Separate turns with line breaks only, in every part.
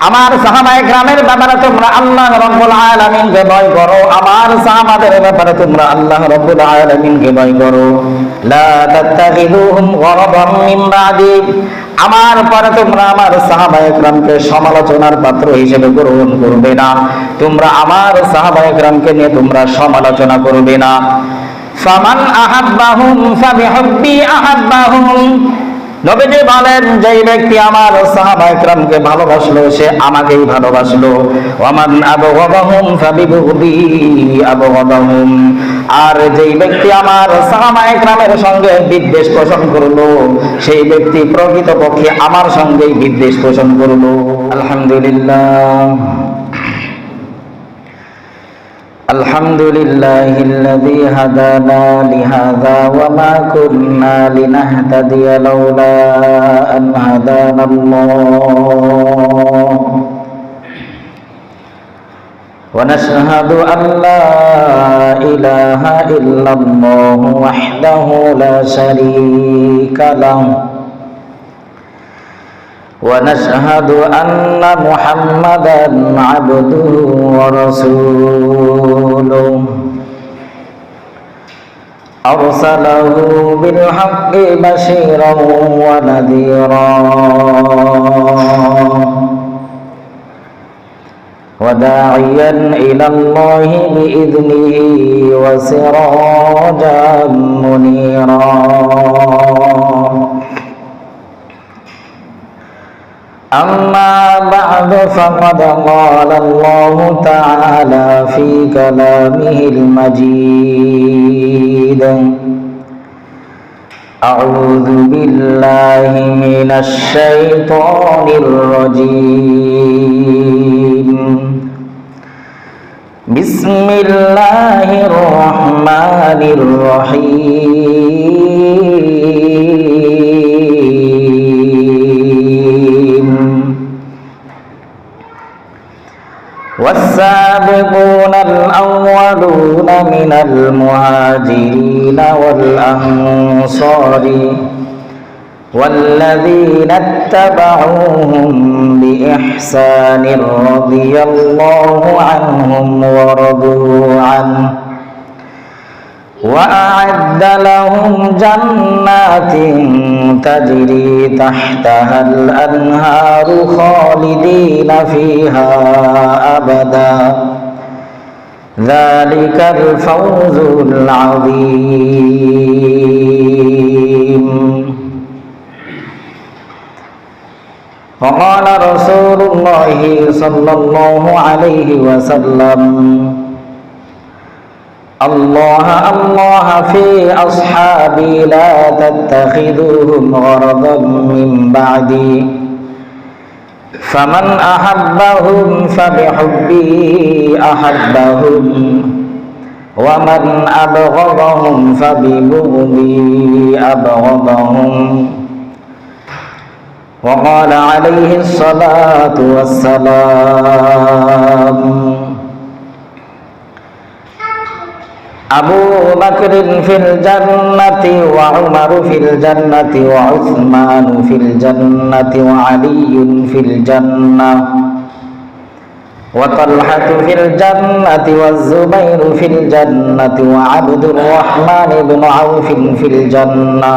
আমার সাহাবায়ে কেরামের ব্যাপারে তোমরা আল্লাহ রাব্বুল আলামিনকে ভয় করো, আমার সাহাবাদের ব্যাপারে তোমরা আল্লাহ রাব্বুল আলামিনকে ভয় করো। লা তাত্তাখিযুহুম গরাদাম মিন বাদি, আমার পরে তোমরা আমার সাহাবায়ে কেরামকে সমালোচনার পাত্র হিসেবে গ্রহণ করবে না, তোমরা আমার সাহাবায়ে কেরামকে নিয়ে তোমরা সমালোচনা করবে না। ফামান আহাব্বাহুম ফাবিহুব্বি আহাব্বাহুম, নবীজি বলেন যেই ব্যক্তি আমার সাহাবায়ে কেরামকে ভালোবাসলো সে আমাকেই ভালোবাসলো। ওয়ামান আবগাদাহুম ফাবিবুগদি আবগাদাহুম, আর যেই ব্যক্তি আমার সাহাবায়ে কেরামের সঙ্গে বিদ্বেষ পোষণ করলো সেই ব্যক্তি প্রকৃতপক্ষে আমার সঙ্গেই বিদ্বেষ পোষণ করলো। আলহামদুলিল্লাহ আলহামদুলিল্লাহিল্লাযী হাদানা লিহাযা ওয়া মা কুন্না লিনাহতাদিয়া লাউলা আন হাদানাল্লাহ, ওয়া নাশহাদু আন লা ইলাহা ইল্লাল্লাহু ওয়াহদাহু লা শারীকা লাহু, ونشهد أن محمدا عبده ورسوله أرسله بالحق بشيرا ونذيرا وداعيا إلى الله بإذنه وسراجا منيرا. أما بعد فقد قال الله تعالى في كلامه المجيد: أعوذ بالله من الشيطان الرجيم. بسم الله الرحمن الرحيم. والسابقون الأولون من المهاجرين والأنصار والذين اتبعوهم بإحسان رضي الله عنهم ورضوا عنه وأعد لهم جنات تجري تحتها الأنهار خالدين فيها أبدا ذلك الفوز العظيم. وقال رسول الله صلى الله عليه وسلم: الله الله في أصحابي لا تتخذوهم غرضا من بعدي فمن أحبهم فبحبي أحبهم ومن أبغضهم فببغضي أبغضهم. وقال عليه الصلاة والسلام: أبو بكر في الجنة وعمر في الجنة وعثمان في الجنة وعلي في الجنة وطلحة في الجنة والزبير في الجنة وعبد الرحمن بن عوف في الجنة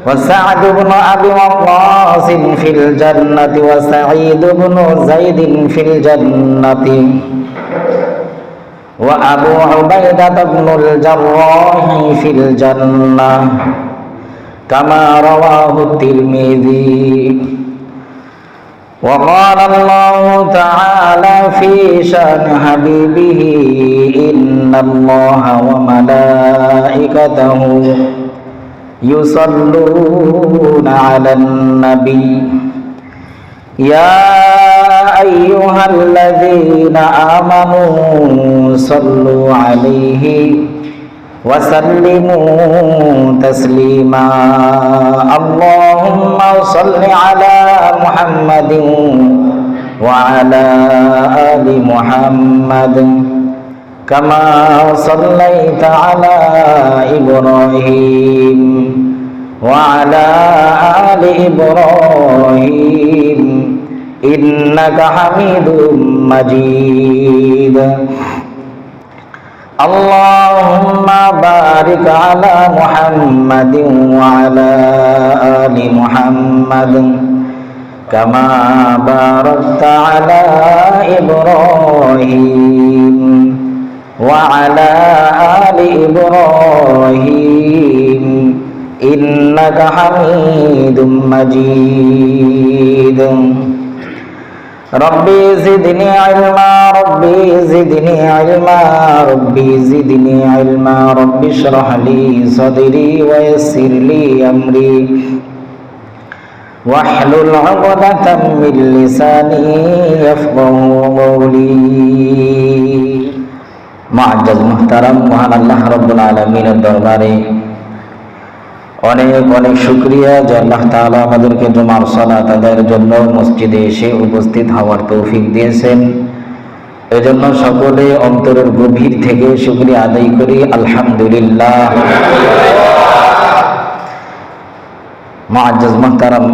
وسعد بن أبي وقاص في الجنة وسعيد بن زيد في الجنة وأبو عبيدة بن الجراح في الجنة كما رواه الترمذي. وقال الله تعالى في شأن حبيبه: إن الله وملائكته يصلون على النبي يا أيها الذين آمنوا صلوا عليه وسلموا تسليما. اللهم صل على محمد وعلى آل محمد كما صليت على إبراهيم وعلى آل إبراهيم إنك حميد مجيد اللهم بارك على محمد وعلى آل محمد كما باركت على إبراهيم وعلى آل إبراهيم إنك حميد مجيد ربي زدني علما ربي زدني علما ربي زدني علما ربي اشرح لي صدري ويسر لي أمري واحلل عقدة من لساني يفقهوا قولي معزز محترم মহান আল্লাহ রাব্বুল আলামিনের দরবারে অনেক অনেক শুকরিয়া যে আল্লাহ তাআলা আমাদেরকে জুমার সালাত আদায়ের জন্য মসজিদে এসে উপস্থিত হওয়ার তৌফিক দিয়েছেন। এজন্য সকলে অন্তরের গভীর থেকে শুকরিয়া আদায় করি আলহামদুলিল্লাহ। মুআজ্জাজ মুহতারাম,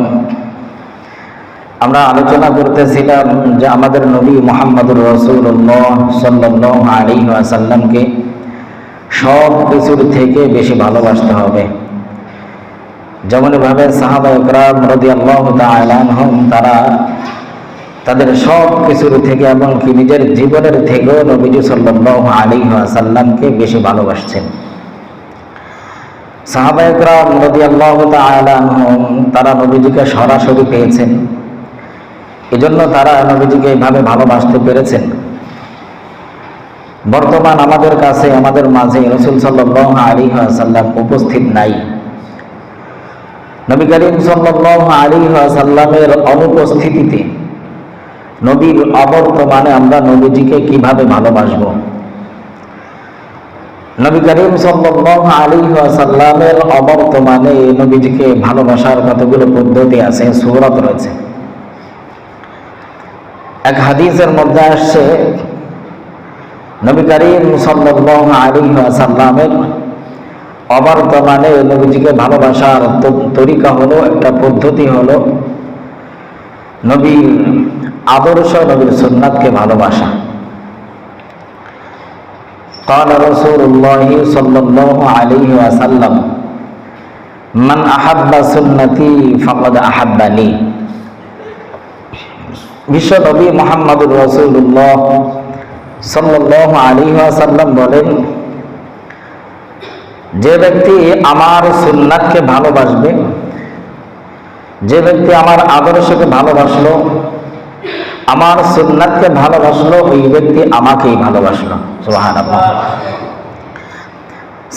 আমরা আলোচনা করতেছিলাম যে আমাদের নবী মুহাম্মদুর রাসূলুল্লাহ সাল্লাল্লাহু আলাইহি ওয়াসাল্লামকে সব কিছুর থেকে বেশি ভালোবাসতে হবে। যেমনভাবে সাহাবায়ে কেরাম রাদিয়াল্লাহু তাআলা আনহুম তারা তাদের সব কিছুর থেকে এমনকি নিজের জীবনের থেকেও নবীজি সাল্লাল্লাহু আলাইহি ওয়াসাল্লামকে বেশি ভালোবাসছেন। সাহাবায়ে কেরাম রাদিয়াল্লাহু তাআলা আনহুম তারা নবীজিকে সরাসরি পেয়েছেন, এজন্য তারা নবীজিকে এইভাবে ভালোবাসতে পেরেছেন। বর্তমান আমাদের কাছে আমাদের মাঝে রাসূল সাল্লাল্লাহু আলাইহি ওয়াসাল্লাম উপস্থিত নাই। নবী করিম সাল্লাল্লাহু আলাইহি ওয়াসাল্লামের অনুপস্থিতিতে নবীর অবর্তমানে আমরা নবীজিকে কিভাবে ভালোবাসবো? নবী করিম সাল্লাল্লাহু আলাইহি ওয়াসাল্লামের অবর্তমানে নবীজিকে ভালোবাসার কতগুলো পদ্ধতি আছে, সূরত রয়েছে। এক হাদিসের মধ্যে আসছে নবী করিম সাল্লাল্লাহু আলাইহি ওয়াসাল্লামের অবর্তমানে নবীজিকে ভালোবাসার তরিকা হলো, একটা পদ্ধতি হলো নবীর আদর্শ, নবীর সুন্নাতকে ভালোবাসা। قال رسول الله صلى الله عليه وسلم من أحب سنتي فقد أحبني। বিশ্ব নবী মুহাম্মদুর রাসূলুল্লাহ সাল্লাল্লাহু আলাইহি ওয়াসাল্লাম বলেন, যে ব্যক্তি আমার সুন্নাতকে ভালোবাসবে, যে ব্যক্তি আমার আদর্শকে ভালোবাসলো, আমার সুন্নাতকে ভালোবাসলো, ওই ব্যক্তি আমাকেই ভালোবাসলো। সুবহানাল্লাহ।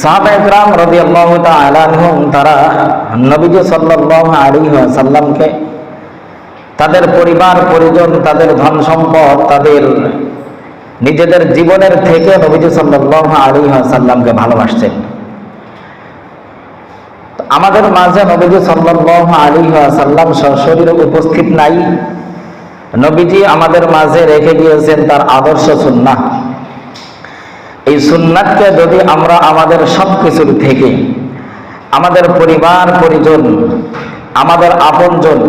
সাহাবায়ে কেরাম রাদিয়াল্লাহু তাআলা আনহুম তারা নবীজি সাল্লাল্লাহু আলাইহি ওয়াসাল্লামকে তাদের পরিবার পরিজন, তাদের ধন সম্পদ, তাদের নিজেদের জীবনের থেকে নবীজি সাল্লাল্লাহু আলাইহি ওয়াসাল্লামকে ভালোবাসতেন। আমাদের মাঝে নবীজি সাল্লাল্লাহু আলাইহি ওয়াসাল্লাম সশরীরে উপস্থিত নাই। নবীজি আমাদের মাঝে রেখে গিয়েছেন তার আদর্শ সুন্নাহ। এই সুন্নাতকে যদি আমরা আমাদের সব কিছুর থেকে, আমাদের পরিবার পরিজন, আমাদের আপনজন,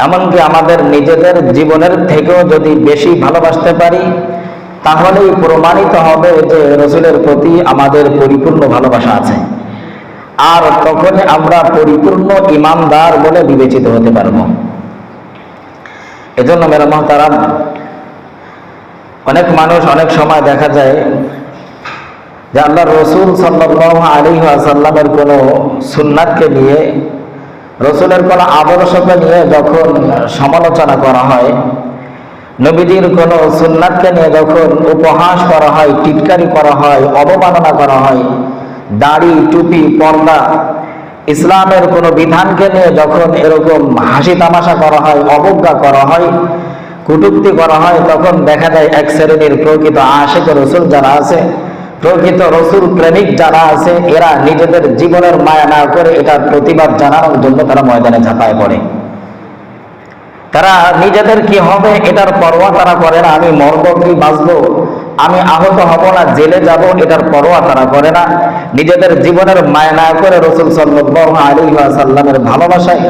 এমনকি আমাদের নিজেদের জীবনের থেকেও যদি বেশি ভালোবাসতে পারি, তাহলেই প্রমাণিত হবে যে রাসূলের প্রতি আমাদের পরিপূর্ণ ভালোবাসা আছে। আর তখনই আমরা পরিপূর্ণ ঈমানদার বলে বিবেচিত হতে পারব। এজন্য মেরা মুহতারাম, অনেক মানুষ অনেক সময় দেখা যায় যে আল্লাহর রাসূল সাল্লাল্লাহু আলাইহি ওয়াসাল্লামের কোনো সুন্নাতকে নিয়ে, রাসূলের কোনো আদর্শকে নিয়ে যখন সমালোচনা করা হয়, নবীজির কোনো সুন্নাতকে নিয়ে যখন উপহাস করা হয়, টিটকারি করা হয়, অবমাননা করা হয়, দাড়ি টুপি পর্দা ইসলামের কোনো বিধানকে নিয়ে যখন এরকম হাসি তামাশা করা হয়, অবজ্ঞা করা হয়, কটূক্তি করা হয়, তখন দেখা যায় এক শ্রেণীর প্রকৃত আশিক রাসূল যারা আছে, প্রকৃত রাসূল প্রেমিক যারা আছে, এরা নিজেদের জীবনের মায়া না করে এটার প্রতিবাদ জানানোর জন্য তারা ময়দানে ঝাঁপায় পড়ে। তারা নিজেদের কি হবে এটার পরোয়া তারা করে না। আমি মরবো কি বাঁচবো, আমি আহত হব না জেলে যাব, এটার পরোয়া তারা করে না। নিজেদের জীবনের মায়া না করে রাসূল সাল্লাল্লাহু আলাইহি ওয়াসাল্লামের ভালোবাসায়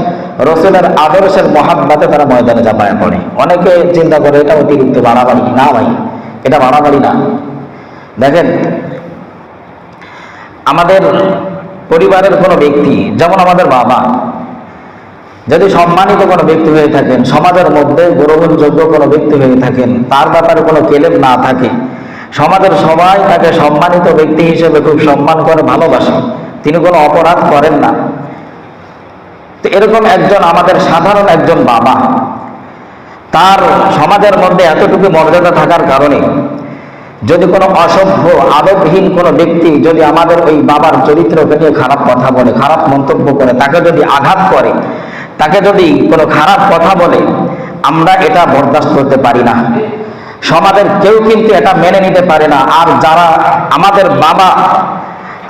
রসুলের আদর্শের মহাব্বতে তারা ময়দানে ঝাঁপায় পড়ে। অনেকে চিন্তা করে এটা অতিরিক্ত বাড়াবাড়ি। না ভাই, এটা বাড়াবাড়ি না। দেখেন, আমাদের পরিবারের কোনো ব্যক্তি, যেমন আমাদের বাবা, যদি সম্মানিত কোনো ব্যক্তি হয়ে থাকেন, সমাজের মধ্যে গ্রহণযোগ্য কোনো ব্যক্তি হয়ে থাকেন, তার ব্যাপারে কোনো কেলেম না থাকে, সমাজের সবাই তাকে সম্মানিত ব্যক্তি হিসেবে খুব সম্মান করে, ভালোবাসে, তিনি কোনো অপরাধ করেন না, তো এরকম একজন আমাদের সাধারণ একজন বাবা, তার সমাজের মধ্যে এতটুকু মর্যাদা থাকার কারণে যদি কোনো অসভ্য আদবহীন কোনো ব্যক্তি যদি আমাদের ওই বাবার চরিত্রকে নিয়ে খারাপ কথা বলে, খারাপ মন্তব্য করে, তাকে যদি আঘাত করে, তাকে যদি কোনো খারাপ কথা বলে, আমরা এটা বরদাস্ত করতে পারি না। সমাজের কেউ কিন্তু এটা মেনে নিতে পারে না। আর যারা আমাদের বাবা,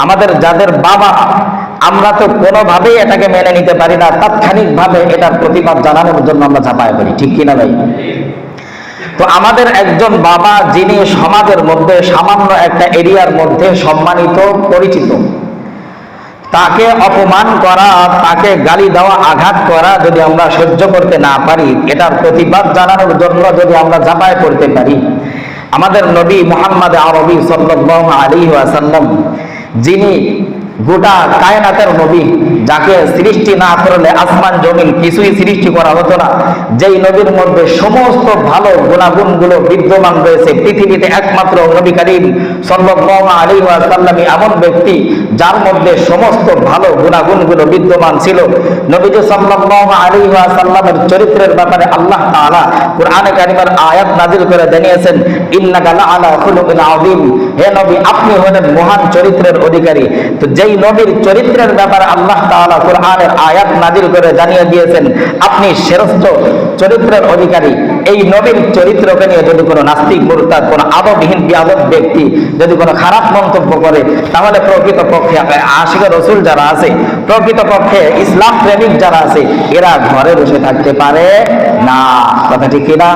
আমাদের যাদের বাবা, আমরা তো কোনোভাবেই এটাকে মেনে নিতে পারি না। তাৎক্ষণিকভাবে এটার প্রতিবাদ জানানোর জন্য আমরা ঝাঁপায় পড়ি, ঠিক কিনা ভাই? তো আমাদের একজন বাবা, যিনি সমাজের মধ্যে সামান্য একটা এরিয়ার মধ্যে সম্মানিত, পরিচিত, তাকে অপমান করা, তাকে গালি দেওয়া, আঘাত করা যদি আমরা সহ্য করতে না পারি, এটার প্রতিবাদ জানানোর জন্য যদি আমরা ঝাঁপায় পড়তে পারি, আমাদের নবী মুহাম্মদ আরবি সাল্লাল্লাহু আলাইহি ওয়াসাল্লাম, যিনি গোটা কায়নাতের নবী, যাকে সৃষ্টি না করলে আসমান জমিন কিছুই সৃষ্টি করা হতো না, যেই নবীর মধ্যে সমস্ত ভালো গুণাগুণগুলো বিদ্যমান রয়েছে, পৃথিবীতে একমাত্র নবী করিম সাল্লাল্লাহু আলাইহি ওয়াসাল্লাম এমন ব্যক্তি যার মধ্যে সমস্ত ভালো গুণাগুণগুলো বিদ্যমান ছিল। নবীজি সাল্লাল্লাহু আলাইহি ওয়াসাল্লামের চরিত্রের ব্যাপারে আল্লাহ তাআলা কুরআনে কারীমের আয়াত নাযিল করে জানিয়েছেন, ইন্নাকা লাআলা খুলুকিন আযীম, হে নবী আপনি হলেন মহান চরিত্রের অধিকারী। তো যেই নবীর চরিত্রের ব্যাপারে আল্লাহ তাআলা কুরআনের আয়াত নাযিল করে জানিয়ে দিয়েছেন আপনি শ্রেষ্ঠ চরিত্রের অধিকারী, এই নবীর চরিত্রকে নিয়ে যদি কোনো নাস্তিক, মুরতাদ, কোনো আদবহীন বিআদব ব্যক্তি যদি কোনো খারাপ মন্তব্য করে, তাহলে প্রকৃতপক্ষে আশিকে রাসূল যারা আছে, প্রকৃতপক্ষে ইসলাম প্রেমিক যারা আছে, এরা ঘরে বসে থাকতে পারে না। কথা ঠিক কিনা?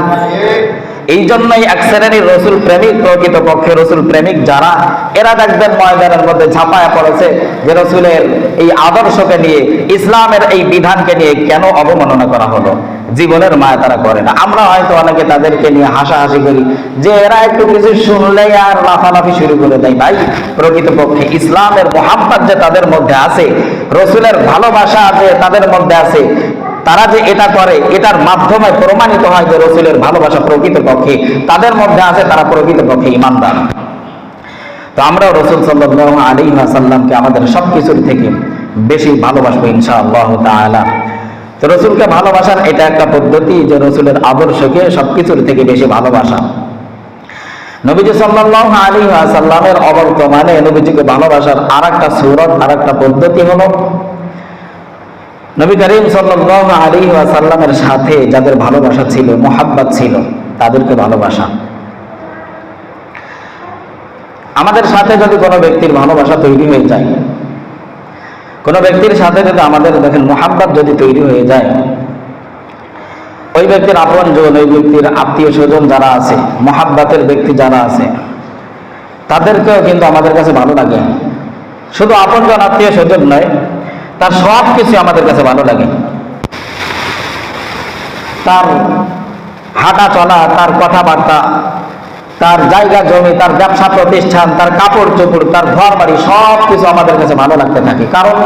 এই জন্যই এক শ্রেণীর রসুল প্রেমিক, প্রকৃতপক্ষে রসুল প্রেমিক যারা, এরা দেখবেন ময়দানের মধ্যে ঝাঁপায়া পড়েছে যে রসুলের এই আদর্শকে নিয়ে, ইসলামের এই বিধানকে নিয়ে কেন অবমাননা করা হলো। জীবনের মায়া তারা করে না। আমরা হয়তো অনেকে তাদেরকে নিয়ে হাসাহাসি করি যে এরা একটু কিছু শুনলেই আর লাফালাফি শুরু করে দেয়। ভাই, প্রকৃতপক্ষে ইসলামের মোহাব্বত যে তাদের মধ্যে আছে, রসুলের ভালোবাসা যে তাদের মধ্যে আছে, তারা যে এটা করে, এটার মাধ্যমে প্রমাণিত হয় যে রসুলের ভালোবাসা প্রকৃতপক্ষে তাদের মধ্যে আছে, তারা প্রকৃতপক্ষে ঈমানদার। তো আমরাও রসুল সাল্লাল্লাহু আলাইহি ওয়াসাল্লামকে আমাদের সবকিছুর থেকে বেশি ভালোবাসবো ইনশাআল্লাহ তাআলা। তো রসুলকে ভালোবাসার এটা একটা পদ্ধতি যে রসুলের আদর্শকে সবকিছুর থেকে বেশি ভালোবাসা। নবীজি সাল্লাল্লাহু আলাইহি ওয়াসাল্লামের অবর্তমানে নবীজিকে ভালোবাসার আরেকটা সূরত, আরেকটা পদ্ধতি হলো নবী করিম সাল্লাল্লাহু আলাইহি ওয়াসাল্লামের সাথে যাদের ভালোবাসা ছিল, মোহাব্বত ছিল, তাদেরকে ভালোবাসা। আমাদের সাথে যদি কোনো ব্যক্তির ভালোবাসা তৈরি হয়ে যায়, কোনো ব্যক্তির সাথে যদি আমাদের দেখেন মোহাব্বত যদি তৈরি হয়ে যায়, ওই ব্যক্তির আপনজন, ওই ব্যক্তির আত্মীয় স্বজন যারা আছে, মোহাব্বতের ব্যক্তি যারা আছে, তাদেরকেও কিন্তু আমাদের কাছে ভালো লাগে। শুধু আপনজন আত্মীয় স্বজন নয়, তার সব কিছু আমাদের কাছে ভালো লাগে। তার হাঁটা চলা, তার কথাবার্তা, তার জায়গা জমি, তার ব্যবসা প্রতিষ্ঠান, তার কাপড় চোপড়, তার ঘর বাড়ি, সব কিছু আমাদের কাছে ভালো লাগতে থাকে। কারণ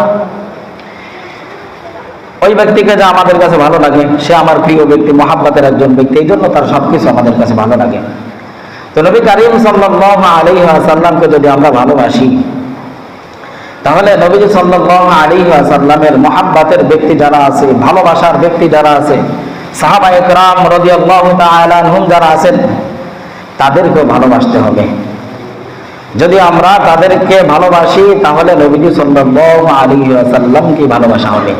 ওই ব্যক্তিকে যা আমাদের কাছে ভালো লাগে, সে আমার প্রিয় ব্যক্তি, মোহাব্বতের একজন ব্যক্তি, এই জন্য তার সবকিছু আমাদের কাছে ভালো লাগে। তো নবী করিম সাল্লাল্লাহু আলাইহি ওয়াসাল্লামকে যদি আমরা ভালোবাসি, তাহলে নবীজি সাল্লাল্লাহু আলাইহি ওয়াসাল্লামের মোহাব্বতের ব্যক্তি যারা আছে, ভালোবাসার ব্যক্তি যারা আছে, সাহাবায়ে কেরাম রাদিয়াল্লাহু তাআলা আনহুম যারা আছেন, তাদেরকেও ভালোবাসতে হবে। যদি আমরা তাদেরকে ভালোবাসি, তাহলে নবীজি সাল্লাল্লাহু আলাইহি ওয়াসাল্লামকে ভালোবাসা হবে।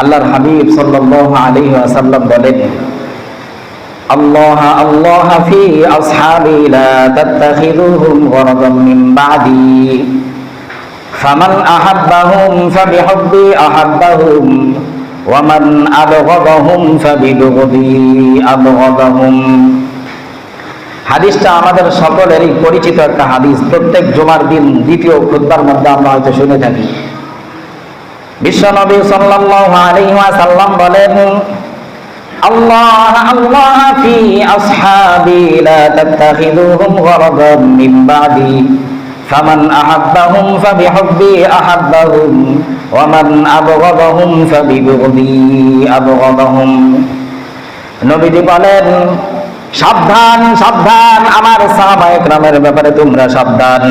আল্লাহর হাবিব সাল্লাল্লাহু আলাইহি ওয়াসাল্লাম বলেন, আল্লাহ আল্লাহ ফি আসহাবি লা তাত্তাখিযুহুম গরাদাম মিন বাদি ফামান আহাব্বাহুম ফাবিহুব্বি আহাব্বাহুম ওয়া মান আবগাদাহুম ফাবিবুগদি আবগাদাহুম। হাদিসটা আমাদের সকলেরই পরিচিত একটা হাদিস। প্রত্যেক জুমার দিন দ্বিতীয় খুতবার মধ্যে আমরা হয়তো শুনে থাকি। বিশ্বনবী সাল্লাল্লাহু আলাইহি ওয়াসাল্লাম বলেন, আল্লাহ আল্লাহ ফি আসহাবি লা তাত্তাখিযুহুম গরাদাম মিন বাদি ফামান আহাব্বাহুম ফাবিহুব্বি আহাব্বাহুম ওয়া মান আবগাদাহুম ফাবিবুগদি আবগাদাহুম। নবীজি বলেন, সাবধান সাবধান, আমার সাহাবায়ে কেরামের ব্যাপারে তোমরা সাবধান।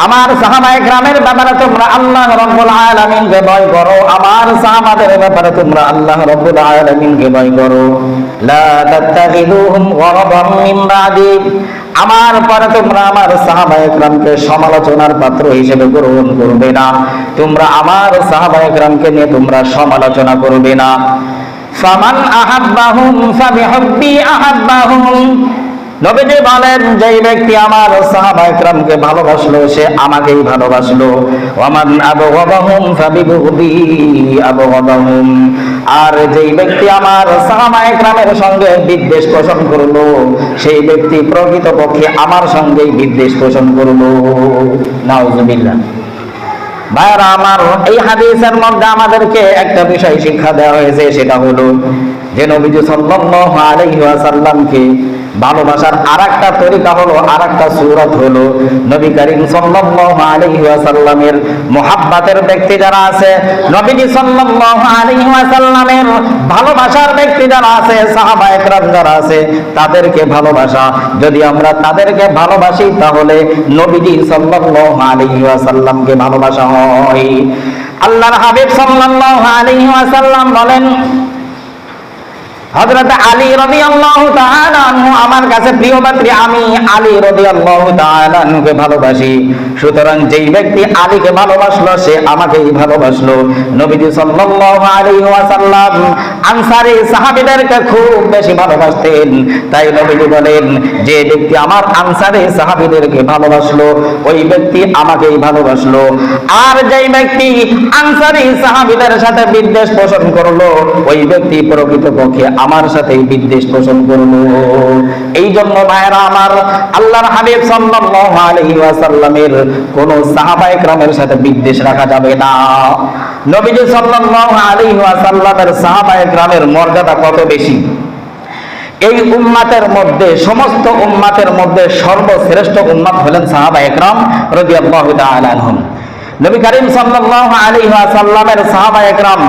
আমার সাহাবায়ে কেরামের ব্যাপারে তোমরা আল্লাহ রাব্বুল আলামিনকে ভয় করো। আমার সাহাবাদের ব্যাপারে তোমরা আল্লাহ রাব্বুল আলামিনকে ভয় করো। লা তাত্তাখিযুহুম গরাদাম মিন বাদি, আমার পরে তোমরা আমার সাহাবায়ে কেরামকে সমালোচনার পাত্র হিসেবে গ্রহণ করবে না। তোমরা আমার সাহাবায়ে কেরামকে নিয়ে তোমরা সমালোচনা করবে না। ফামান আহাব্বাহুম ফাবিহুব্বি আহাব্বাহুম, নবীজি বলেন, যেই ব্যক্তি আমার সাহাবায়ে কেরামকে ভালোবাসলো সে আমাকেই ভালোবাসলো। ওয়ামান আবগাদাহুম ফাবিবুগদি আবগাদাহুম, আর যেই ব্যক্তি আমার সাহাবায়ে কেরামের সঙ্গে বিদ্বেষ পোষণ করলো সেই ব্যক্তি প্রকৃতপক্ষে আমার সঙ্গেই বিদ্বেষ পোষণ করলো। নাউজুবিল্লাহ। ভাইরা আমার, এই হাদিসের মধ্যে আমাদেরকে একটা বিষয় শিক্ষা দেওয়া হয়েছে, সেটা হলো যে নবীজি সাল্লাল্লাহু আলাইহি ওয়াসাল্লামকে ভালোবাসার আরেকটা তরিকা হলো, আরেকটা সূরত হলো, নবী করিম সাল্লাল্লাহু আলাইহি ওয়াসাল্লামের মুহাব্বতের ব্যক্তি যারা আছে, নবীজি সাল্লাল্লাহু আলাইহি ওয়াসাল্লামের ভালোবাসার ব্যক্তি যারা আছে, সাহাবায়ে কেরাম যারা আছে, তাদেরকে ভালোবাসা। যদি আমরা তাদেরকে ভালোবাসি তাহলে নবীজি সাল্লাল্লাহু আলাইহি ওয়াসাল্লামকে ভালোবাসা হয়। আল্লাহর হাবিব সাল্লাল্লাহু আলাইহি ওয়াসাল্লাম বলেন, হযরত আলী রাদিয়াল্লাহু তাআলা আনহু আমার কাছে প্রিয় পাত্রী, আমি আলী রাদিয়াল্লাহু তাআলা আনহুকে ভালোবাসি। সুতরাং যেই ব্যক্তি আলীকে ভালোবাসলো সে আমাকেই ভালোবাসলো। নবীজি সাল্লাল্লাহু আলাইহি ওয়াসাল্লাম আনসারী সাহাবীদেরকে খুব বেশি ভালোবাসতেন। তাই নবীজি বলেন, যে ব্যক্তি আমার আনসারী সাহাবীদেরকে ভালোবাসলো ওই ব্যক্তি আমাকেই ভালোবাসলো। আর যেই ব্যক্তি আনসারী সাহাবীদের সাথে বিদ্বেষ পোষণ করলো ওই ব্যক্তি প্রকৃতপক্ষে আমার সাথেই বিদ্বেষ পোষণ করলো। এই জন্য ভাইরা আমার, আল্লাহর হাবিব সাল্লাল্লাহু আলাইহি ওয়াসাল্লামের কোন সাহাবায়ে কেরামের সাথে বিদ্বেষ রাখা যাবে না। নবীজি সাল্লাল্লাহু আলাইহি ওয়াসাল্লামের সাহাবায়ে কেরামের মর্যাদা কত বেশি! এই উম্মাতের মধ্যে, সমস্ত উম্মাতের মধ্যে সর্বশ্রেষ্ঠ উম্মাত হলেন সাহাবায়ে কেরাম রাদিয়াল্লাহু তাআলা আনহুম। নবী করিম সাল্লাল্লাহু আলাইহি ওয়াসাল্লামের সাহাবায়ে কেরাম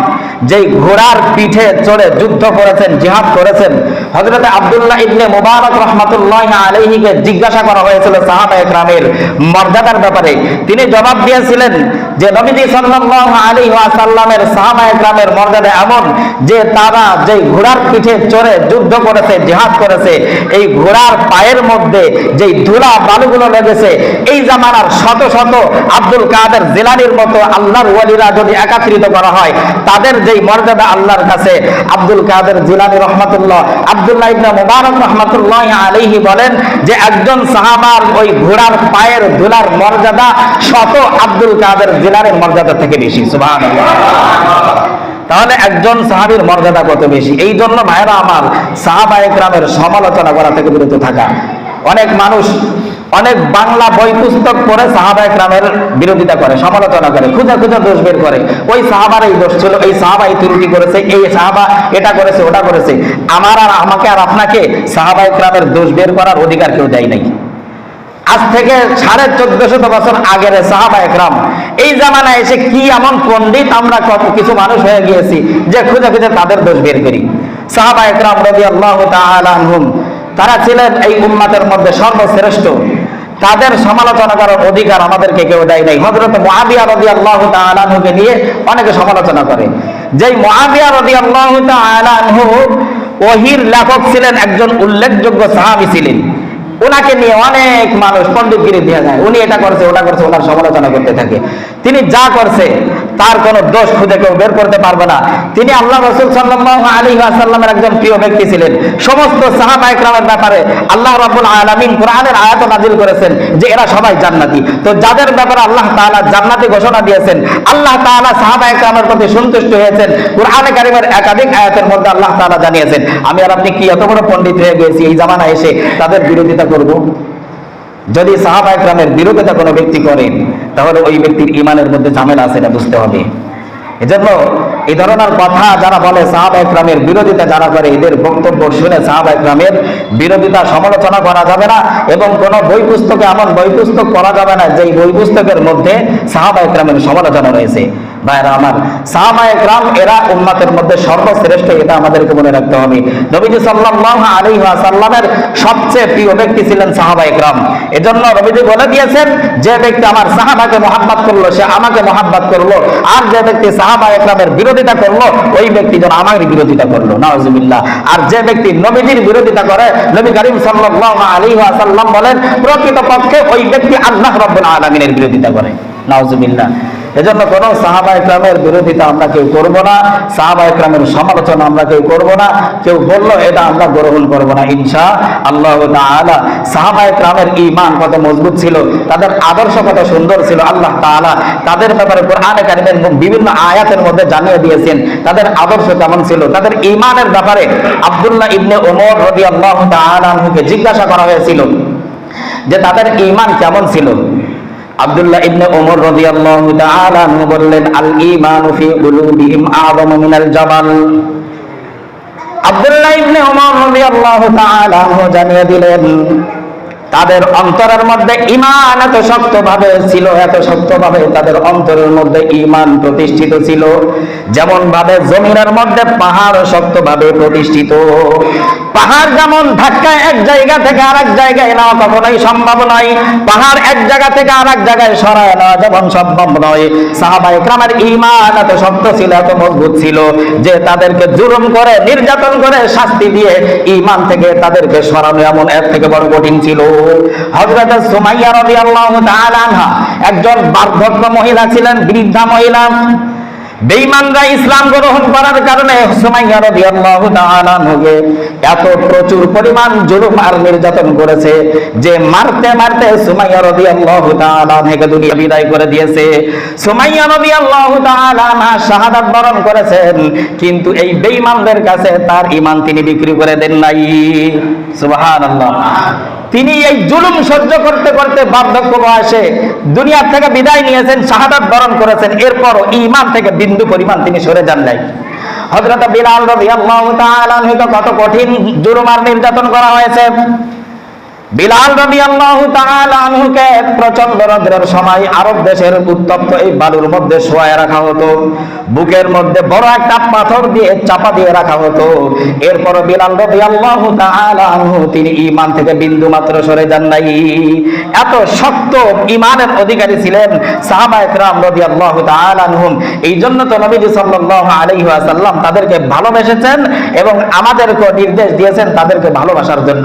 যেই ঘোড়ার পিঠে চড়ে যুদ্ধ করেছেন, জিহাদ করেছেন, হযরত আব্দুল্লাহ ইবনে মুবারক রাহমাতুল্লাহি আলাইহিকে জিজ্ঞাসা করা হয়েছিল সাহাবায়ে কেরামের মর্যাদার ব্যাপারে। তিনি জবাব দিয়েছিলেন যে নবীজি সাল্লাল্লাহু আলাইহি ওয়াসাল্লামের সাহাবায়ে কেরামের মর্যাদা এমন যে তারা যেই ঘোড়ার পিঠে চড়ে যুদ্ধ করেছে, জিহাদ করেছে, এই ঘোড়ার পায়ের মধ্যে যেই ধুলা বালুগুলো লেগেছে, এই জামানার শত শত আব্দুল কাদের জিলানীর মতো আল্লাহর ওয়ালিরা যদি একত্রিত করা হয়, তাদের যেই মর্যাদা আল্লাহর কাছে, আব্দুল কাদের জিলানী রহমাতুল্লাহ, আব্দুল্লাহ ইবনে মুবারক রাহমাতুল্লাহি আলাইহি বলেন যে একজন সাহাবার ওই ঘোড়ার পায়ের ধুলার মর্যাদা শত আব্দুল কাদের জিলানীর মর্যাদা থেকে বেশি। সুবহানাল্লাহ। তাহলে একজন সাহাবীর মর্যাদা কত বেশি! এই জন্য ভাইরা আমার, সাহাবায়ে কেরামের সমালোচনা করা থেকে বিরত থাকা। অনেক মানুষ অনেক বাংলা বই পুস্তক পড়ে সাহাবায়ে কেরামের বিরোধিতা করে, সমালোচনা করে, খুঁজে খুঁজে দোষ বের করে। ওই সাহাবার এই দোষ ছিল, এই সাহাবা এই ত্রুটি করেছে, এই সাহাবা এটা করেছে, ওটা করেছে। আমার আর আমাকে আর আপনাকে সাহাবায়ে কেরামের দোষ বের করার অধিকার কেউ দেয় নাই। আজ থেকে 1450 বছর আগের সাহাবায়ে কেরাম, এই জামানায় এসে কি এমন পণ্ডিত আমরা কত কিছু মানুষ হয়ে গিয়েছি যে খুঁজে খুঁজে তাদের দোষ বের করি। সাহাবায়ে কেরাম রাদিয়াল্লাহু তাআলা আনহুম, তারা ছিলেন এই উম্মাতের মধ্যে সর্বশ্রেষ্ঠ। তাদের সমালোচনা করার অধিকার আমাদেরকে কেউ দেয় নাই। হযরত মুআবিয়া রাদিয়াল্লাহু তাআলা আনহুকে নিয়ে অনেকে সমালোচনা করে। যেই মুআবিয়া রাদিয়াল্লাহু তাআলা আনহু ওহীর লেখক ছিলেন, একজন উল্লেখযোগ্য সাহাবী ছিলেন। ওনাকে নিয়ে অনেক মানুষ পণ্ডিতগিরি দিয়ে যায়, উনি এটা করছে, ওটা করছে, ওনার সমালোচনা করতে থাকে। তিনি যা করছে তার কোনো দোষ খুঁজে কেউ বের করতে পারবে না। তিনি আল্লাহ রাসূল সাল্লাল্লাহু আলাইহি ওয়াসাল্লামের একজন প্রিয় ব্যক্তি ছিলেন। সমস্ত সাহাবায়ে কেরামের ব্যাপারে আল্লাহ রাব্বুল আলামিন কোরআনের আয়াত নাযিল করেছেন যে এরা সবাই জান্নাতি। তো যাদের ব্যাপারে আল্লাহ তাআলা জান্নাতি ঘোষণা দিয়েছেন, আল্লাহ তাআলা সাহাবায়ে কেরামের প্রতি সন্তুষ্ট হয়েছেন, কোরআনে কারীমের একাধিক আয়াতের মধ্যে আল্লাহ তাআলা জানিয়েছেন। আমি আর আপনি কি এত বড় পণ্ডিত হয়ে গেছি এই জামানায় এসে তাদের বিরোধিতা করব? যদি সাহাবা একরামের বিরোধিতা কোনো ব্যক্তি করেন তাহলে ওই ব্যক্তির ঈমানের মধ্যে ঝামেলা আছে, এটা বুঝতে হবে। এজন্য এই ধরনের কথা যারা বলে সাহাবা একরামের বিরোধিতা যারা করে, এদের বক্তব্য শুনে সাহাবা একরামের বিরোধিতা সমালোচনা করা যাবে না, এবং কোন বই পুস্তকে এমন বই পুস্তক পড়া যাবে না যেই বই পুস্তকের মধ্যে সাহাবা একরামের সমালোচনা রয়েছে। ভাইরা আমার, সাহাবা একরাম এরা উম্মতের মধ্যে সর্বশ্রেষ্ঠ, এটা আমাদেরকে মনে রাখতে হবে। নবীজি সাল্লাল্লাহু আলাইহি ওয়াসাল্লামের সবচেয়ে প্রিয় ব্যক্তি ছিলেন সাহাবা একরাম। এজন্য নবীজি বলে দিয়েছেন, যে ব্যক্তি আমার সাহাবাকে মহব্বত করলো সে আমাকে মহব্বত করলো, আর যে ব্যক্তি সাহাবা একরামের বিরোধিতা করলো ওই ব্যক্তি যেন আমার বিরোধিতা করলো, নাউজুবিল্লাহ। আর যে ব্যক্তি নবীজির বিরোধিতা করে, নবী করিম সাল্লাল্লাহু আলাইহি ওয়াসাল্লাম বলেন প্রকৃতপক্ষে ওই ব্যক্তি আল্লাহ রাব্বুল আলামিনের বিরোধিতা করে, নাউজুবিল্লাহ। এজন্য কোন সাহাবা একরামের বিরোধিতা আমরা কেউ করব না, সাহাবা একরামের সমালোচনা আমরা কেউ করব না, কেউ বললো এটা আমরা গ্রহণ করব না ইনশাআল্লাহ তাআলা। সাহাবা একরামের ঈমান কত মজবুত ছিল, তাদের আদর্শ কত সুন্দর ছিল, আল্লাহ তাআলা তাদের ব্যাপারে কোরআনে কারিমের বিভিন্ন আয়াতের মধ্যে জানিয়ে দিয়েছেন তাদের আদর্শ কেমন ছিল। তাদের ঈমানের ব্যাপারে আব্দুল্লাহ ইবনে ওমর রাদিয়াল্লাহু তাআলা আনহুকে জিজ্ঞাসা করা হয়েছিল যে তাদের ঈমান কেমন ছিল। আব্দুল্লাহ ইবনে ওমর রাদিয়াল্লাহু তাআলা আনহু বললেন, আল ঈমানু ফি কুলুবিহিম আযমু মিনাল জাবাল। আব্দুল্লাহ ইবনে ওমর রাদিয়াল্লাহু তাআলা আনহু জানিয়ে দিলেন তাদের অন্তরের মধ্যে ঈমান এত শক্তভাবে ছিল, এত শক্তভাবে তাদের অন্তরের মধ্যে ঈমান প্রতিষ্ঠিত ছিল, যেমন ভাবে জমিনের মধ্যে পাহাড় শক্তভাবে প্রতিষ্ঠিত। পাহাড় যেমন ধাক্কায় এক জায়গা থেকে আরেক জায়গায় নেওয়া কখনোই সম্ভব নয়, পাহাড় এক জায়গা থেকে আরেক জায়গায় সরায় নেওয়া যেমন সম্ভব নয়, সাহাবা একরামের ঈমান এত শক্ত ছিল, এত মজবুত ছিল যে তাদেরকে জুলুম করে, নির্যাতন করে, শাস্তি দিয়ে ঈমান থেকে তাদেরকে সরানো এমন এর থেকে বড় কঠিন ছিল। হযরত সুমাইয়া রাদিয়াল্লাহু তাআলা আনহা একজন বার্ধক্য মহিলা ছিলেন, বৃদ্ধা মহিলা। বেঈমানরা ইসলাম গ্রহণ করার কারণে সুমাইয়া রাদিয়াল্লাহু তাআলা আনহুকে এত প্রচুর পরিমাণ জুলুম আর নির্যাতন করেছে যে মারতে মারতে সুমাইয়া রাদিয়াল্লাহু তাআলা আনহাকে দুনিয়া বিদায় করে দিয়েছে। সুমাইয়া রাদিয়াল্লাহু তাআলা আনহা শাহাদাত বরণ করেছেন, কিন্তু এই বেঈমানদের কাছে তার ঈমান তিনি বিক্রি করে দেন নাই। সুবহানাল্লাহ। তিনি এই জুলুম সহ্য করতে করতে বার্ধক্য বয়সে দুনিয়া থেকে বিদায় নিয়েছেন, শাহাদাত বরণ করেছেন, এরপরও ঈমান থেকে বিন্দু পরিমাণ তিনি সরে যান নাই। হযরত বিলাল রাদিয়াল্লাহু তাআলা আনহুকে কত কঠিন জুলুম আর নির্যাতন করা হয়েছে। বিলাল রাদিয়াল্লাহু তাআলা আনহুকে প্রচন্ড রৌদ্রের সময় আরব দেশের উত্তপ্ত এই বালুর মধ্যে শোয়ায় রাখা হতো, বুকের মধ্যে বড় একটা পাথর দিয়ে চাপা দিয়ে রাখা হতো। এরপর বিলাল রাদিয়াল্লাহু তাআলা আনহু তিনি ঈমান থেকে বিন্দু মাত্র সরে যান নাই। এত শক্ত ঈমানের অধিকারী ছিলেন সাহাবা একরাম রাদিয়াল্লাহু তাআলা আনহুম। এই জন্য তো নবীজি সাল্লাল্লাহু আলাইহি ওয়াসাল্লাম তাদেরকে ভালোবেসেছেন এবং আমাদেরকে নির্দেশ দিয়েছেন তাদেরকে ভালোবাসার জন্য।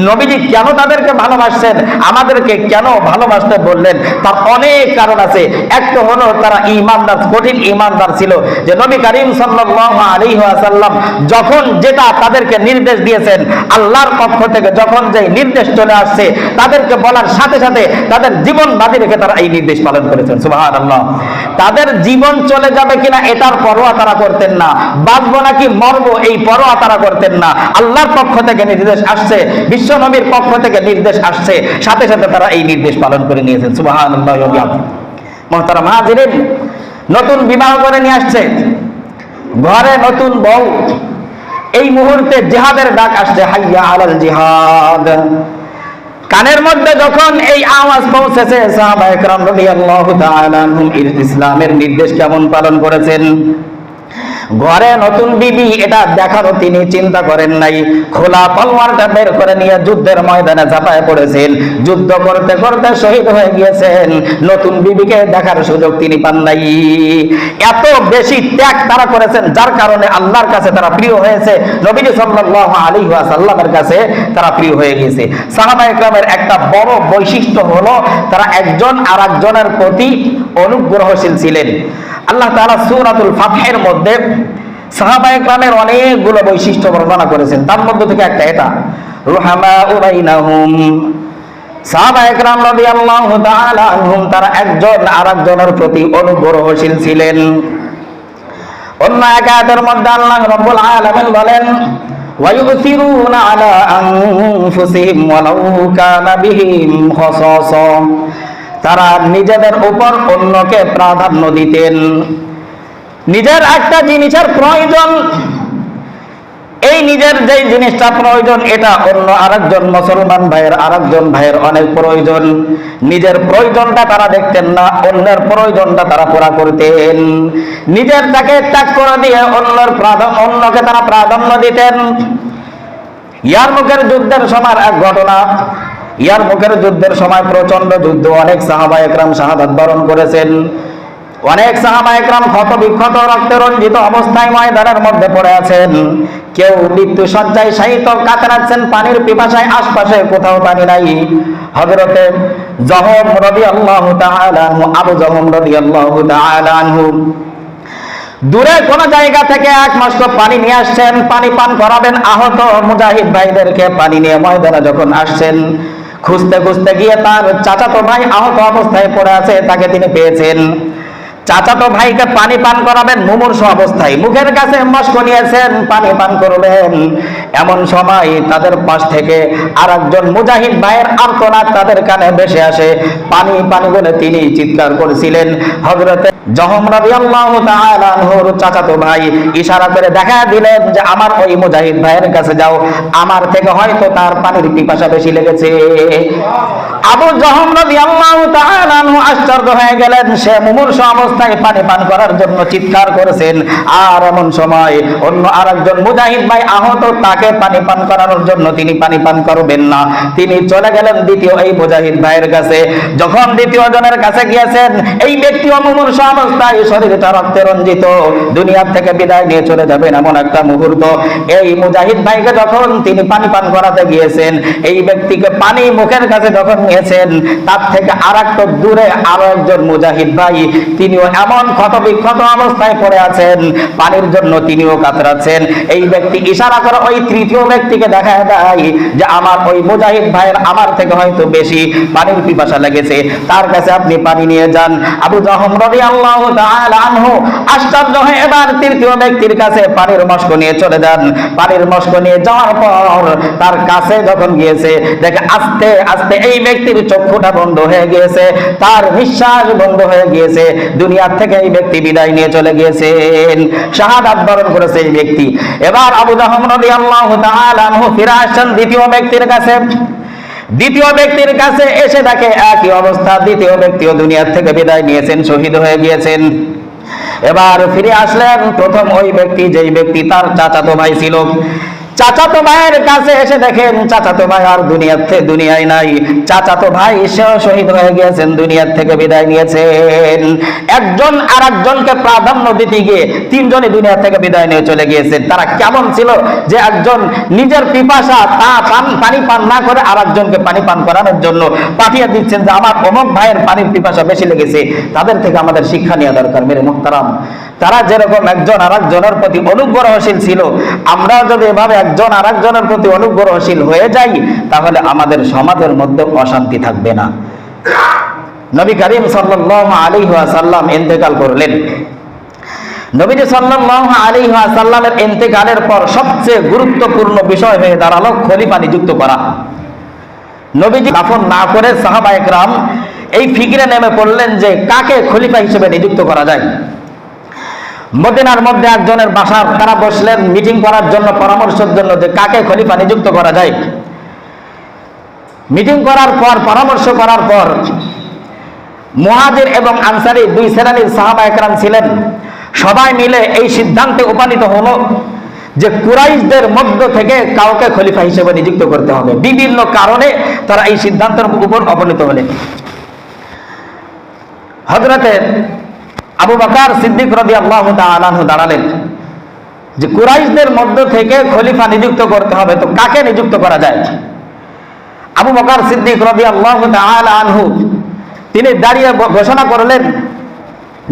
নবীজি কেন তাদেরকে ভালোবাসছেন, আমাদেরকে কেন ভালোবাসতে বললেন, তার অনেক কারণ আছে। একটা হলো তারা ঈমানদার, কঠিন ঈমানদার ছিল, যে নবী করিম সাল্লাল্লাহু আলাইহি ওয়াসাল্লাম যখন যেটা তাদেরকে নির্দেশ দিয়েছেন আল্লাহর পক্ষ থেকে, যখন যে নির্দেশ চলে আসছে তাদেরকে বলার সাথে সাথে তাদের জীবন বাজি রেখে তারা এই নির্দেশ পালন করেছেন। সুবহানাল্লাহ। তাদের জীবন চলে যাবে কিনা এটার পরোয়া তারা করতেন না, বাঁচবো নাকি মরবো এই পরোয়া তারা করতেন না। আল্লাহর পক্ষ থেকে নির্দেশ আসছে, বিশ্ব নবীর পক্ষ থেকে নির্দেশ আসছে, সাথে সাথে তারা এই নির্দেশ পালন করে নিয়েছেন। সুবহানাল্লাহ। মুহতারাম হাজিরিন, নতুন বিবাহ করে নিয়ে আসছে, ঘরে নতুন বউ, এই মুহূর্তে জিহাদের ডাক আসছে, হাইয়া আলাল জিহাদ। কানের মধ্যে যখন এই আওয়াজ পৌঁছেছে, সাহাবা একরাম রাদিয়াল্লাহু তাআলা আনহুম ইসলামের নির্দেশ কেমন পালন করেছেন। ঘরে নতুন বিবি এটা দেখারও তিনি চিন্তা করেন নাই, খোলা তলোয়ারটা বের করে নিয়ে যুদ্ধের ময়দানে ঝাঁপায় পড়েছেন, যুদ্ধ করতে করতে শহীদ হয়ে গিয়েছেন। নতুন বিবিকে দেখার সুযোগ তিনি পান নাই। এত বেশি ত্যাগ তারা করেছেন, যার কারণে আল্লাহর কাছে তারা প্রিয় হয়েছে, নবীজি সাল্লাল্লাহু আলাইহি ওয়াসাল্লামের কাছে তারা প্রিয় হয়ে গিয়েছে। সাহাবা একরামের একটা বড় বৈশিষ্ট্য হলো তারা একজন আরেকজনের প্রতি অনুগ্রহশীল ছিলেন। আল্লাহ তাআলা সূরাতুল ফাতহের মধ্যে সাহাবা একরামের অনেকগুলো বৈশিষ্ট্য বর্ণনা করেছেন, তার মধ্যে থেকে একটা এটা রুহামাউ বাইনাহুম। সাহাবা একরাম রাদিয়াল্লাহু তাআলা আনহুম তারা একজন আরেকজনের প্রতি অনুগ্রহশীল ছিলেন। অন্য এক আয়াতের মধ্যে আল্লাহ রাব্বুল আলামিন বলেন, ويؤثرون على أنفسهم ولو كان بهم خصاصة তারা নিজেদের উপর অন্যকে প্রাধান্য দিতেন। নিজের একটা জিনিসের প্রয়োজন, এই নিজের যে জিনিসটা প্রয়োজন এটা অন্য আরেকজন মুসলমান ভাইয়ের আরেকজন ভাইয়ের অনেক প্রয়োজন, নিজের প্রয়োজনটা তারা দেখতেন না, অন্যের প্রয়োজনটা তারা পুরা করতেন। নিজেরটাকে ত্যাগ করে দিয়ে অন্যকে তারা প্রাধান্য দিতেন। ইয়ারমুকের যুদ্ধের সময় এক ঘটনা, ইয়ারমুকের যুদ্ধের সময় প্রচন্ড যুদ্ধ, অনেক সাহাবা একরাম শাহাদাত বরণ করেছেন, অনেক সাহাবা একরাম ক্ষত বিক্ষত রক্তে রঞ্জিত অবস্থায় ময়দানের মধ্যে পড়ে আছেন। কেউ মৃত্যু শয্যায় শায়িত কাতরাচ্ছেন, পানির পিপাসায়, আশপাশে কোথাও পানি নাই। হযরতে যহম রাদিয়াল্লাহু তাআলা আনহু, আবু যহম রাদিয়াল্লাহু তাআলা আনহু দূরে কোন জায়গা থেকে এক মস্ক পানি নিয়ে আসছেন, পানি পান করাবেন আহত মুজাহিদ ভাইদেরকে। পানি নিয়ে ময়দানে যখন আসছেন, খুঁজতে খুঁজতে গিয়ে তার চাচাতো ভাই আহত অবস্থায় পড়ে আছে, তাকে তিনি পেয়েছেন। চাচাতো ভাইকে পানি পান করাবেন মুমূর্ষু অবস্থায়, মুখের কাছে মস্ক নিয়েছেন, পানি পান করবেন। এমন সময় তাদের পাশ থেকে আরেকজন মুজাহিদ ভাইয়ের আর্তনাদ তাদের কানে ভেসে আসে। পানি পানি বলে তিনি চিৎকার করেছিলেন। হযরতে যহম রাদিয়াল্লাহু তাআলা আনহুর চাচাতো ভাই ইশারা করে দেখা দিলেন যে আমার ওই মুজাহিদ ভাইয়ের কাছে যাও, আমার থেকে হয়তো তার পানির পিপাসা বেশি লেগেছে। আবু যহম রাদিয়াল্লাহু তাআলা আনহু আশ্চর্য হয়ে গেলেন, সে মুমূর্ষু অবস্থায় পানি পান করার জন্য চিৎকার করেছেন, আর এমন সময় অন্য আরেকজন মুজাহিদ ভাই আহত, তাকে পানি পান করানোর জন্য তিনি পানি পান করবেন না, তিনি চলে গেলেন দ্বিতীয় এই মুজাহিদ ভাইয়ের কাছে। যখন দ্বিতীয় জনের কাছে গিয়েছেন, এই ব্যক্তিও মুমূর্ষু অবস্থায়, শরীরটা রক্তে রঞ্জিত, দুনিয়ার থেকে বিদায় নিয়ে চলে যাবেন এমন একটা মুহূর্ত। এই মুজাহিদ ভাইকে যখন তিনি পানি পান করাতে গিয়েছেন, এই ব্যক্তিকে পানি মুখের কাছে যখন নিয়েছেন, তার থেকে আরেকটু দূরে আরো একজন মুজাহিদ ভাই, তিনিও এমন ক্ষত বিক্ষত অবস্থায় পড়ে আছেন, পানির জন্য তিনিও কাতরাচ্ছেন। এই ব্যক্তি ইশারা করে ওই তৃতীয় ব্যক্তিকে দেখায় দেয় যে আমার ওই মুজাহিদ ভাইয়ের আমার থেকে হয়তো বেশি পানির পিপাসা লেগেছে, তার কাছে আপনি পানি নিয়ে যান। আবু যহম রাদিয়াল্লাহু তাআলা আনহু আশ্চর্য হয়ে এবার তৃতীয় ব্যক্তির কাছে পানির মস্ক নিয়ে চলে যান। পানির মস্ক নিয়ে যাওয়ার পর তার কাছে যখন গিয়েছে, দেখে আস্তে আস্তে এই ব্যক্তির চক্ষুটা বন্ধ হয়ে গিয়েছে, তার নিঃশ্বাস বন্ধ হয়ে গিয়েছে, দুনিয়ার থেকে এই ব্যক্তি বিদায় নিয়ে চলে গিয়েছেন, শাহাদাত বরণ করেছে এই ব্যক্তি। এবার আবু যহম রাদিয়াল্লাহু তাআলা আনহু ফিরে আসছেন দ্বিতীয় ব্যক্তির কাছে। দ্বিতীয় ব্যক্তির কাছে এসে দেখে একই অবস্থা, দ্বিতীয় ব্যক্তিও দুনিয়ার থেকে বিদায় নিয়েছেন, শহীদ হয়ে গিয়েছেন। এবার ফিরে আসলেন প্রথম ওই ব্যক্তি, যেই ব্যক্তি তার চাচাতো ভাই ছিল। চাচাতো ভাইয়ের কাছে এসে দেখেন চাচাতো ভাই আর দুনিয়ায় নাই, চাচাতো ভাই সেও শহীদ হয়ে গিয়েছেন, দুনিয়ার থেকে বিদায় নিয়েছেন। একজন আর একজনকে প্রাধান্য দিতে গিয়ে তিনজনই দুনিয়া থেকে বিদায় নিয়ে চলে গিয়েছেন। তারা কেমন ছিল যে একজন নিজের পিপাসা পানি পান না করে আর একজনকে পানি পান করানোর জন্য পাঠিয়ে দিচ্ছেন যে আমার অমুক ভাইয়ের পানির পিপাসা বেশি লেগেছে। তাদের থেকে আমাদের শিক্ষা নেওয়া দরকার মেরে মুহতারাম। তারা যেরকম একজন আর একজনের প্রতি অনুগ্রহশীল ছিল, আমরা যদি এভাবে একজন আর একজনের প্রতি অনুগ্রহশীল হয়ে যাই, তাহলে আমাদের সমাজের মধ্যে অশান্তি থাকবে না। নবী করিম সাল্লাল্লাহু আলাইহি ওয়াসাল্লাম ইন্তেকাল করলেন। নবীজি সাল্লাল্লাহু আলাইহি ওয়াসাল্লামের ইন্তেকালের পর সবচেয়ে গুরুত্বপূর্ণ বিষয় হয়ে দাঁড়ালো খলিফা নিযুক্ত করা। নবীজি দাফন না করে সাহাবা একরাম এই ফিকিরে নেমে পড়লেন যে কাকে খলিফা হিসেবে নিযুক্ত করা যায়। মদিনার মধ্যে একজনের বাসার তারা বসলেন মিটিং করার জন্য, পরামর্শের জন্য যে কাকে খলিফা নিযুক্ত করা যায়। মিটিং করার পর, পরামর্শ করার পর মুহাজির এবং আনসারী দুই শ্রেণীর সাহাবা একরাম ছিলেন, সবাই মিলে এই সিদ্ধান্তে উপনীত হলো যে কুরাইশদের মধ্য থেকে কাউকে খলিফা হিসেবে নিযুক্ত করতে হবে। বিভিন্ন কারণে তারা এই সিদ্ধান্তের উপর উপনীত হলেন। হযরতে আবু বকর সিদ্দিক রাদিয়াল্লাহু তাআলা আনহু দাঁড়ালেন যে কুরাইশদের মধ্য থেকে খলিফা নিযুক্ত করতে হবে, তো কাকে নিযুক্ত করা যায়। আবু বকর সিদ্দিক রাদিয়াল্লাহু তাআলা আনহু তিনি দাঁড়িয়ে ঘোষণা করলেন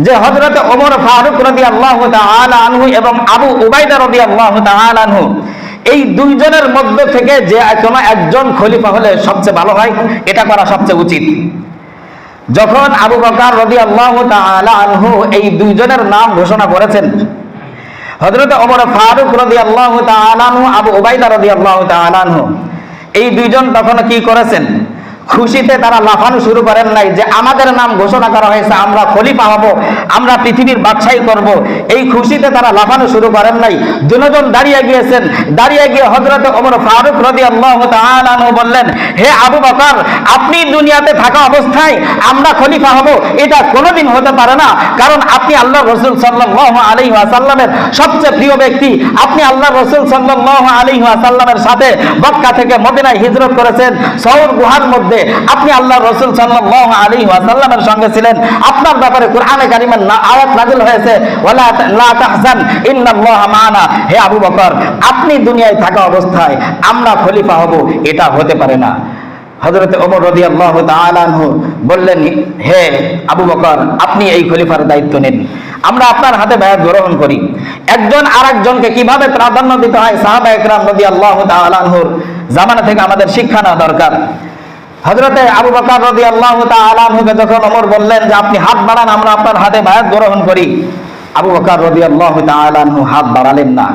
যে হযরতে ওমর ফারুক রাদিয়াল্লাহু তাআলা আনহু এবং আবু উবাইদা রাদিয়াল্লাহু তাআলা আনহু এই দুইজনের মধ্য থেকে যে কোনো একজন খলিফা হলে সবচেয়ে ভালো হয়, এটা করা সবচেয়ে উচিত। যখন আবু বকর রাদিয়াল্লাহু তাআলা আনহু এই দুইজনের নাম ঘোষণা করেছেন, হযরত ওমর ফারুক রাদিয়াল্লাহু তাআলা আনহু, আবু উবাইদা রাদিয়াল্লাহু তাআলা আনহু, এই দুইজন তখন কি করেছেন? খুশিতে তারা লাফানো শুরু করেন নাই যে আমাদের নাম ঘোষণা করা হয়েছে, আমরা খলিফা হব, আমরা পৃথিবীর বাদশাহী করব। এই খুশিতে তারা লাফানো শুরু করেন নাই। দুজন দাঁড়িয়ে গিয়েছেন। দাঁড়িয়ে গিয়ে হযরত ওমর ফারুক রাদিয়াল্লাহু তাআলা আনহু বললেন, হে আবু বকর, আপনি দুনিয়াতে থাকা অবস্থায় আমরা খলিফা হব, এটা কোনোদিন হতে পারে না। কারণ আপনি আল্লাহর রাসূল সাল্লাল্লাহু আলাইহি ওয়াসাল্লামের সবচেয়ে প্রিয় ব্যক্তি। আপনি আল্লাহর রাসূল সাল্লাল্লাহু আলাইহি ওয়াসাল্লামের সাথে মক্কা থেকে মদিনায় হিজরত করেছেন। সওর গুহার মধ্যে আপনি আল্লাহর রাসূল সাল্লাল্লাহু আলাইহি ওয়াসাল্লামের সঙ্গে ছিলেন। আপনার ব্যাপারে কোরআনে কারিমের আয়াত নাযিল হয়েছে, ওয়ালা লা তাহজান ইন্নাল্লাহা মা'ানা। হে আবু বকর, আপনি দুনিয়ায় থাকা অবস্থায় আমরা খলিফা হব, এটা হতে পারে না। হযরত ওমর রাদিয়াল্লাহু তাআলা আনহু বললেন, হে আবু বকর, আপনি এই খলিফার দায়িত্ব নিন, আমরা আপনার হাতে বায়াত গ্রহণ করি। একজন আরেকজনকে কিভাবে প্রাধান্য দিতে হয় সাহাবা একরাম রাদিয়াল্লাহু তাআলা আনহুর জামানা থেকে আমাদের শিক্ষা নেওয়া দরকার। হযরতে আবু বকর রাদিয়াল্লাহু তাআলা আনহুকে যখন ওমর বললেন যে আপনি হাত বাড়ান, আমরা আপনার হাতে বায়াত গ্রহণ করি, আবু বকর রাদিয়াল্লাহু তাআলা আনহু হাত বাড়ালেন না।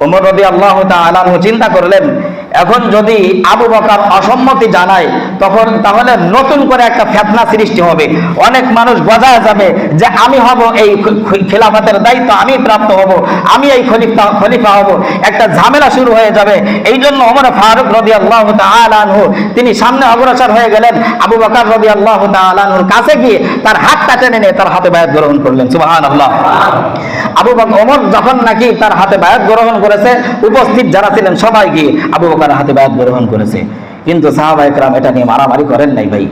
ওমর রাদিয়াল্লাহু তাআলা আনহু চিন্তা করলেন, এখন যদি আবু বকর অসম্মতি জানায় তাহলে নতুন করে একটা ফিতনা সৃষ্টি হবে। অনেক মানুষ গজায় যাবে যে আমি হব এই খেলাফতের দায়িত্ব, আমি প্রাপ্ত হব, আমি এই খলিফা হব। একটা ঝামেলা শুরু হয়ে যাবে। এই জন্য ওমর ফারুক রাদিয়াল্লাহু তাআলা আনহু তিনি সামনে অগ্রসর হয়ে গেলেন। আবু বকর রাদিয়াল্লাহু তাআলা আনহুর কাছে গিয়ে তার হাতটা টেনে নিয়ে তার হাতে বায়াত গ্রহণ করলেন। সুবহানাল্লাহ। আবু বকর ওমর যখন নাকি তার হাতে বায়াত গ্রহণ করেছে, উপস্থিত যারা ছিলেন সবাই গিয়ে আবু বকর হাতে বায়াত গ্রহণ করেছে। কিন্তু সাহাবা একরাম এটা নিয়ে মারামারি করেন নাই। ভাই,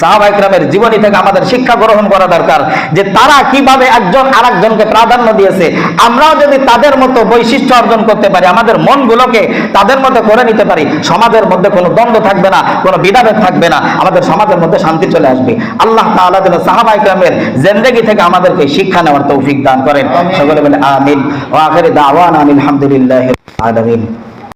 সাহাবা একরামের জীবনী থেকে আমাদের শিক্ষা গ্রহণ করা দরকার যে তারা কিভাবে একজন আরেকজনকে প্রাধান্য দিয়েছে। আমরাও যদি তাদের মতো বৈশিষ্ট্য অর্জন করতে পারি, আমাদের মনগুলোকে তাদের মতো করে নিতে পারি, সমাজের মধ্যে কোনো দ্বন্দ্ব থাকবে না, কোনো বিবাদ থাকবে না, আমাদের সমাজের মধ্যে শান্তি চলে আসবে। আল্লাহ তাআলা যেন সাহাবা একরামের জিন্দেগি থেকে আমাদেরকে শিক্ষা নেওয়ার তৌফিক দান করেন। সকলে বলে আমিন। ওয়া আখিরু দাওয়ানা আলহামদুলিল্লাহি রাব্বিল আলামিন।